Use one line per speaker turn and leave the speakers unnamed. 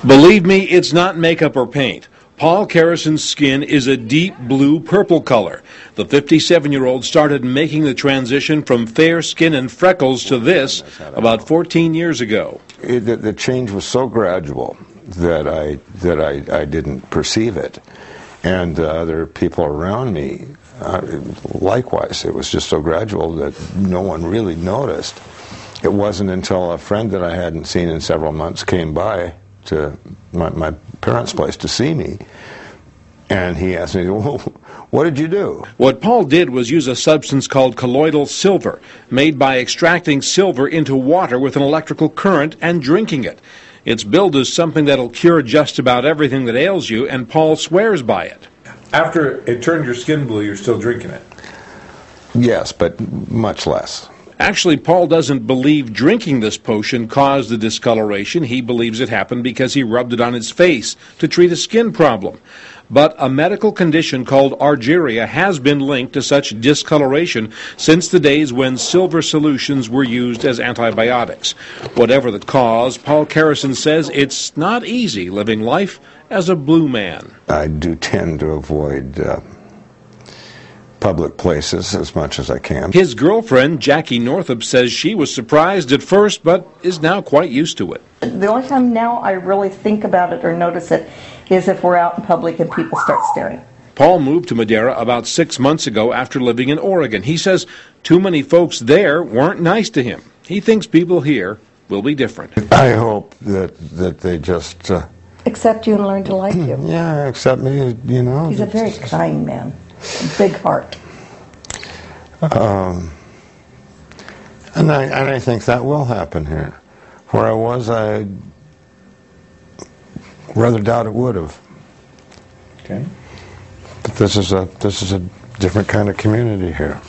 Believe me, it's not makeup or paint. Paul Carrison's skin is a deep blue-purple color. The 57-year-old started making the transition from fair skin and freckles to this about 14 years ago.
The change was so gradual that I didn't perceive it. And other people around me, likewise. It was just so gradual that no one really noticed. It wasn't until a friend that I hadn't seen in several months came by to my parents' place to see me, and he asked me, well, what did you do?
What Paul did was use a substance called colloidal silver, made by extracting silver into water with an electrical current and drinking it. It's billed as something that'll cure just about everything that ails you, and Paul swears by it.
After it turned your skin blue, you're still drinking it?
Yes, but much less.
Actually, Paul doesn't believe drinking this potion caused the discoloration. He believes it happened because he rubbed it on his face to treat a skin problem. But a medical condition called argyria has been linked to such discoloration since the days when silver solutions were used as antibiotics. Whatever the cause, Paul Carrison says it's not easy living life as a blue man.
I do tend to avoid public places as much as I can.
His girlfriend, Jackie Northup, says she was surprised at first, but is now quite used to it.
The only time now I really think about it or notice it is if we're out in public and people start staring.
Paul moved to Madera about 6 months ago after living in Oregon. He says too many folks there weren't nice to him. He thinks people here will be different.
I hope that they just...
accept you and learn to like you.
Yeah, accept me, you know.
He's a very kind man. A big heart.
And I think that will happen here. Where I was, I rather doubt it would have.
Okay.
But this is a different kind of community here.